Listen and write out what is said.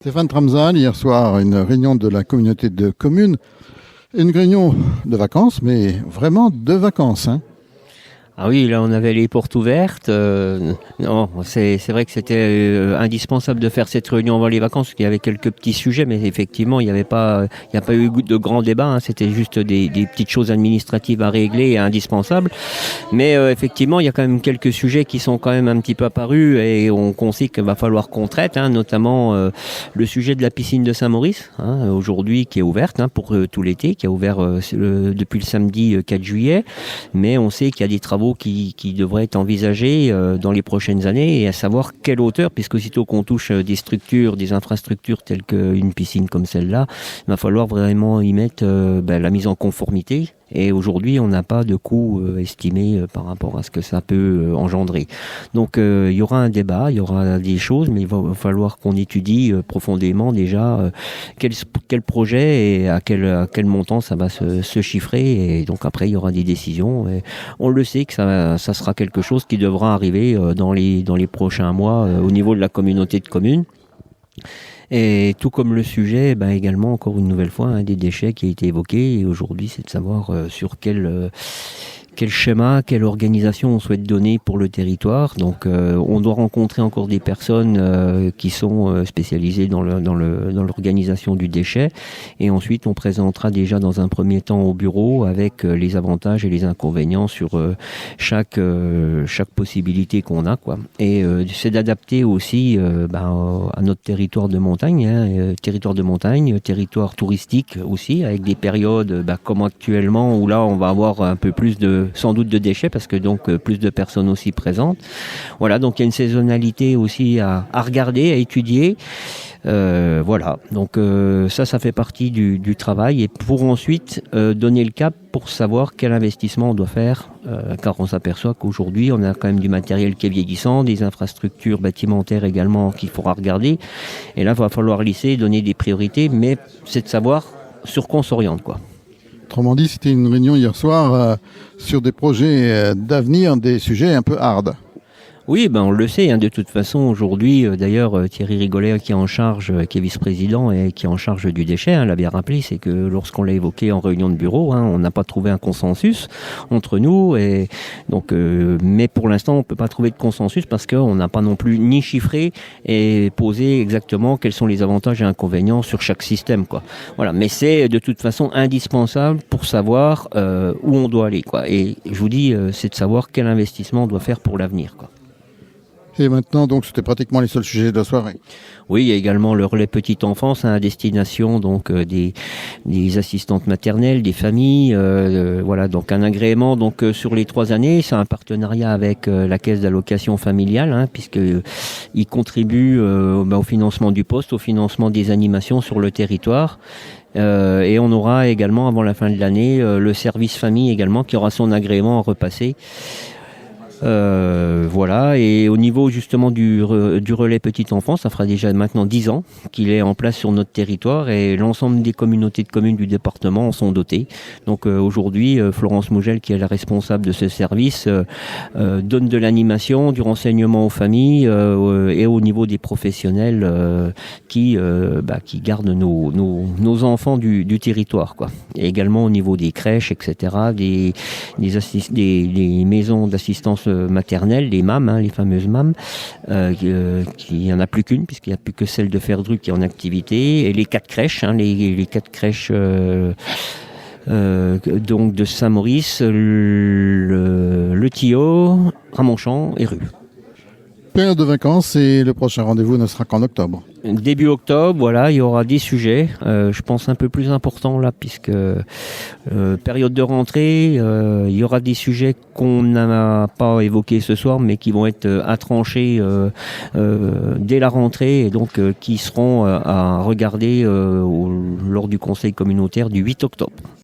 Stéphane Tramzal, hier soir, une réunion de la communauté de communes, une réunion de vacances, mais vraiment de vacances, hein. Ah oui, là on avait les portes ouvertes. Non, c'est vrai que c'était indispensable de faire cette réunion avant les vacances, parce qu'il y avait quelques petits sujets, mais effectivement il n'y a pas eu de grand débat. Hein, c'était juste des petites choses administratives à régler et indispensables. Mais effectivement il y a quand même quelques sujets qui sont quand même un petit peu apparus et qu'on sait qu'il va falloir qu'on traite, hein, notamment le sujet de la piscine de Saint-Maurice, hein, aujourd'hui qui est ouverte, hein, pour tout l'été, qui a ouvert depuis le samedi 4 juillet, mais on sait qu'il y a des travaux qui devraient être envisagés dans les prochaines années, et à savoir quelle hauteur, puisque aussitôt qu'on touche des structures, des infrastructures telles qu'une piscine comme celle-là, il va falloir vraiment y mettre la mise en conformité. Et aujourd'hui, on n'a pas de coût estimé par rapport à ce que ça peut engendrer. Donc, il y aura un débat, il y aura des choses, mais il va falloir qu'on étudie profondément déjà quel projet et à quel montant ça va se chiffrer. Et donc après, il y aura des décisions. Et on le sait que ça sera quelque chose qui devra arriver dans les prochains mois au niveau de la communauté de communes. Et tout comme le sujet, également, encore une nouvelle fois, des déchets qui a été évoqué. Et aujourd'hui, c'est de savoir sur quel schéma, quelle organisation on souhaite donner pour le territoire. Donc on doit rencontrer encore des personnes qui sont spécialisées dans l'organisation du déchet, et ensuite on présentera déjà dans un premier temps au bureau avec les avantages et les inconvénients sur chaque possibilité qu'on a, quoi. Et c'est d'adapter aussi à notre territoire de montagne, hein, territoire touristique aussi, avec des périodes comme actuellement où là on va avoir un peu plus sans doute de déchets, parce que donc plus de personnes aussi présentes. Voilà, donc il y a une saisonnalité aussi à regarder, à étudier. Voilà, donc ça fait partie du travail, et pour ensuite donner le cap pour savoir quel investissement on doit faire, car on s'aperçoit qu'aujourd'hui on a quand même du matériel qui est vieillissant, des infrastructures bâtimentaires également qu'il faudra regarder, et là il va falloir lisser, donner des priorités, mais c'est de savoir sur quoi on s'oriente, quoi. Autrement dit, c'était une réunion hier soir sur des projets d'avenir, des sujets un peu hard. Oui, on le sait, hein, de toute façon aujourd'hui, d'ailleurs Thierry Rigolet qui est en charge, qui est vice-président et qui est en charge du déchet, hein, l'a bien rappelé, c'est que lorsqu'on l'a évoqué en réunion de bureau, hein, on n'a pas trouvé un consensus entre nous, et donc mais pour l'instant on peut pas trouver de consensus parce qu'on n'a pas non plus ni chiffré et posé exactement quels sont les avantages et inconvénients sur chaque système, quoi. Voilà, mais c'est de toute façon indispensable pour savoir où on doit aller, quoi. Et je vous dis, c'est de savoir quel investissement on doit faire pour l'avenir, quoi. Et maintenant, donc, c'était pratiquement les seuls sujets de la soirée. Oui, il y a également le relais petite enfance, hein, à destination donc des assistantes maternelles, des familles. Voilà, donc un agrément donc sur les 3 années. C'est un partenariat avec la caisse d'allocation familiale, hein, puisque il contribue au financement du poste, au financement des animations sur le territoire. Et on aura également avant la fin de l'année le service famille également qui aura son agrément à repasser. Voilà, et au niveau justement du relais petite enfance, ça fera déjà maintenant 10 ans qu'il est en place sur notre territoire, et l'ensemble des communautés de communes du département en sont dotées. Donc aujourd'hui, Florence Mougel, qui est la responsable de ce service, donne de l'animation, du renseignement aux familles et au niveau des professionnels qui gardent nos enfants du territoire, quoi. Et également au niveau des crèches, etc., des maisons d'assistance maternelle, les MAM, hein, les fameuses MAM, il n'y en a plus qu'une, puisqu'il n'y a plus que celle de Ferdruc qui est en activité, et les 4 crèches, hein, les 4 crèches donc de Saint-Maurice, le Tillot, Ramonchamp et Rue. Période de vacances, et le prochain rendez-vous ne sera qu'en octobre. Début octobre, voilà, il y aura des sujets, je pense un peu plus importants là, puisque période de rentrée, il y aura des sujets qu'on n'a pas évoqués ce soir, mais qui vont être à trancher dès la rentrée, et donc qui seront à regarder lors du conseil communautaire du 8 octobre.